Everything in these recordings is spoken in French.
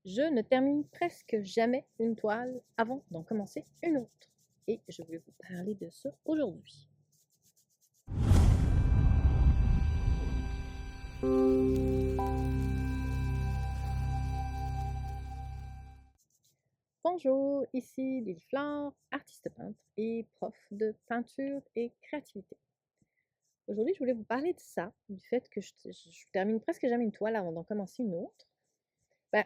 Je ne termine presque jamais une toile avant d'en commencer une autre. Et je vais vous parler de ça aujourd'hui. Bonjour, ici Lily Flore, artiste peintre et prof de peinture et créativité. Aujourd'hui, je voulais vous parler de ça, du fait que je termine presque jamais une toile avant d'en commencer une autre.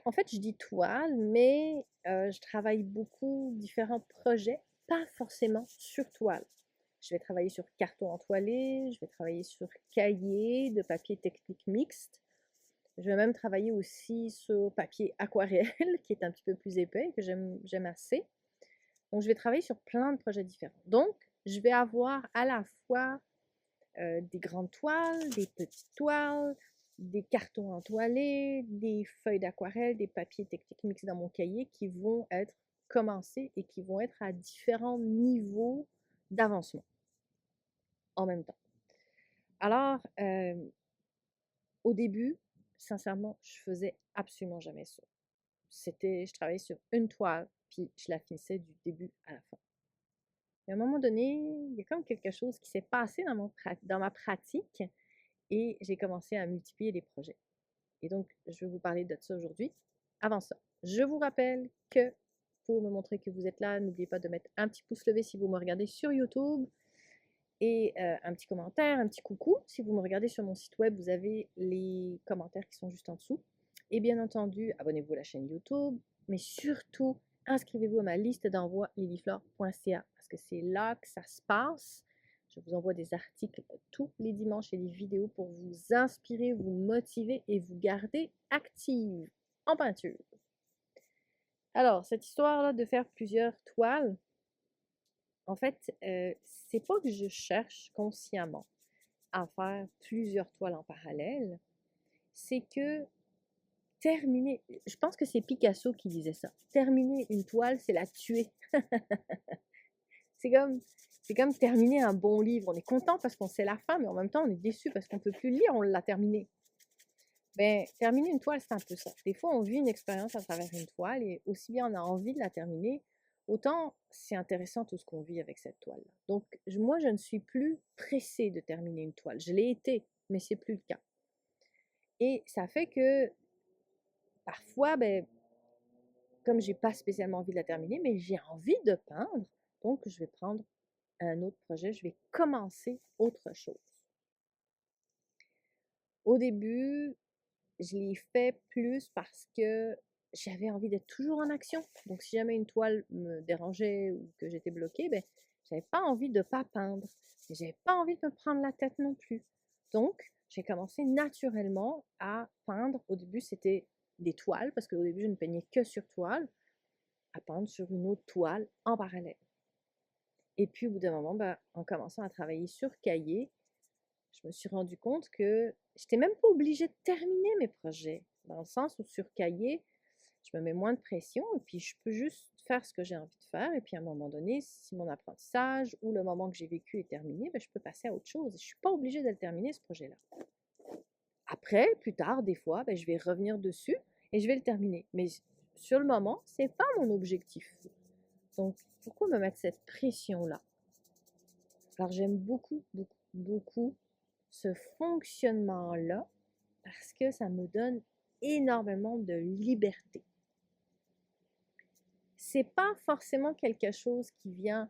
En fait, je dis toile, mais je travaille beaucoup différents projets, pas forcément sur toile. Je vais travailler sur carton entoilé, je vais travailler sur cahier de papier technique mixte. Je vais même travailler aussi sur papier aquarelle, qui est un petit peu plus épais, que j'aime assez. Donc, je vais travailler sur plein de projets différents. Donc, je vais avoir à la fois des grandes toiles, des petites toiles, des cartons entoilés, des feuilles d'aquarelle, des papiers techniques mixtes dans mon cahier qui vont être commencés et qui vont être à différents niveaux d'avancement en même temps. Alors, au début, sincèrement, je faisais absolument jamais ça. Je travaillais sur une toile, puis je la finissais du début à la fin. Mais à un moment donné, il y a comme quelque chose qui s'est passé dans ma pratique et j'ai commencé à multiplier les projets. Et donc, je vais vous parler de ça aujourd'hui. Avant ça, je vous rappelle que pour me montrer que vous êtes là, n'oubliez pas de mettre un petit pouce levé si vous me regardez sur YouTube et un petit commentaire, un petit coucou. Si vous me regardez sur mon site web, vous avez les commentaires qui sont juste en dessous. Et bien entendu, abonnez-vous à la chaîne YouTube, mais surtout, inscrivez-vous à ma liste d'envoi lilyflore.ca parce que c'est là que ça se passe. Je vous envoie des articles tous les dimanches et des vidéos pour vous inspirer, vous motiver et vous garder active en peinture. Alors, cette histoire-là de faire plusieurs toiles, en fait, c'est pas que je cherche consciemment à faire plusieurs toiles en parallèle, c'est que terminer, je pense que c'est Picasso qui disait ça, terminer une toile, c'est la tuer. C'est comme, c'est comme terminer un bon livre. On est content parce qu'on sait la fin, mais en même temps, on est déçu parce qu'on ne peut plus le lire, on l'a terminé. Ben, terminer une toile, c'est un peu ça. Des fois, on vit une expérience à travers une toile et aussi bien on a envie de la terminer, autant c'est intéressant tout ce qu'on vit avec cette toile-là. Donc, moi, je ne suis plus pressée de terminer une toile. Je l'ai été, mais c'est plus le cas. Et ça fait que parfois, ben, comme j'ai pas spécialement envie de la terminer, mais j'ai envie de peindre, donc je vais prendre un autre projet, je vais commencer autre chose. Au début, je l'ai fait plus parce que j'avais envie d'être toujours en action. Donc, si jamais une toile me dérangeait ou que j'étais bloquée, ben, j'avais pas envie de pas peindre. Mais j'avais pas envie de me prendre la tête non plus. Donc, j'ai commencé naturellement à peindre. Au début, c'était des toiles, parce qu'au début, je ne peignais que sur toile, à peindre sur une autre toile en parallèle. Et puis, au bout d'un moment, ben, en commençant à travailler sur cahier, je me suis rendu compte que j'étais même pas obligée de terminer mes projets. Dans le sens où sur cahier, je me mets moins de pression et puis je peux juste faire ce que j'ai envie de faire. Et puis à un moment donné, si mon apprentissage ou le moment que j'ai vécu est terminé, ben, je peux passer à autre chose. Je ne suis pas obligée de le terminer, ce projet-là. Après, plus tard, des fois, ben, je vais revenir dessus et je vais le terminer. Mais sur le moment, ce n'est pas mon objectif. Donc, pourquoi me mettre cette pression-là? Alors, j'aime beaucoup, beaucoup, beaucoup ce fonctionnement-là parce que ça me donne énormément de liberté. C'est pas forcément quelque chose qui vient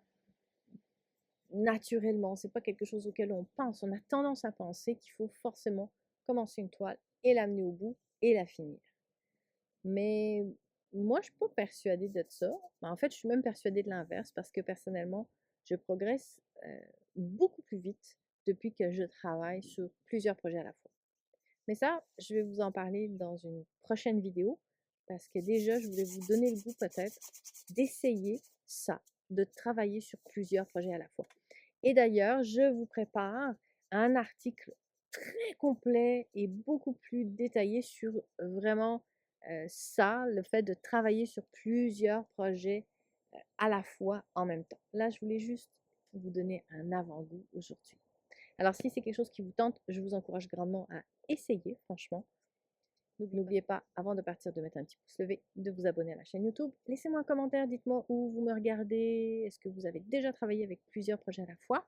naturellement, c'est pas quelque chose auquel on pense. On a tendance à penser qu'il faut forcément commencer une toile et l'amener au bout et la finir. Mais moi, je suis pas persuadée de ça. En fait, je suis même persuadée de l'inverse parce que personnellement, je progresse beaucoup plus vite depuis que je travaille sur plusieurs projets à la fois. Mais ça, je vais vous en parler dans une prochaine vidéo parce que déjà, je voulais vous donner le goût peut-être d'essayer ça, de travailler sur plusieurs projets à la fois. Et d'ailleurs, je vous prépare un article très complet et beaucoup plus détaillé sur vraiment ça, le fait de travailler sur plusieurs projets à la fois en même temps. Là, je voulais juste vous donner un avant-goût aujourd'hui. Alors, si c'est quelque chose qui vous tente, je vous encourage grandement à essayer, franchement. N'oubliez pas, avant de partir, de mettre un petit pouce levé, de vous abonner à la chaîne YouTube. Laissez-moi un commentaire, dites-moi où vous me regardez, est-ce que vous avez déjà travaillé avec plusieurs projets à la fois.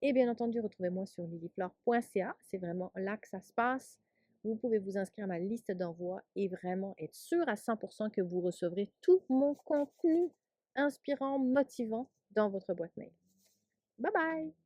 Et bien entendu, retrouvez-moi sur lilyflore.ca, c'est vraiment là que ça se passe. Vous pouvez vous inscrire à ma liste d'envoi et vraiment être sûr à 100% que vous recevrez tout mon contenu inspirant, motivant dans votre boîte mail. Bye bye!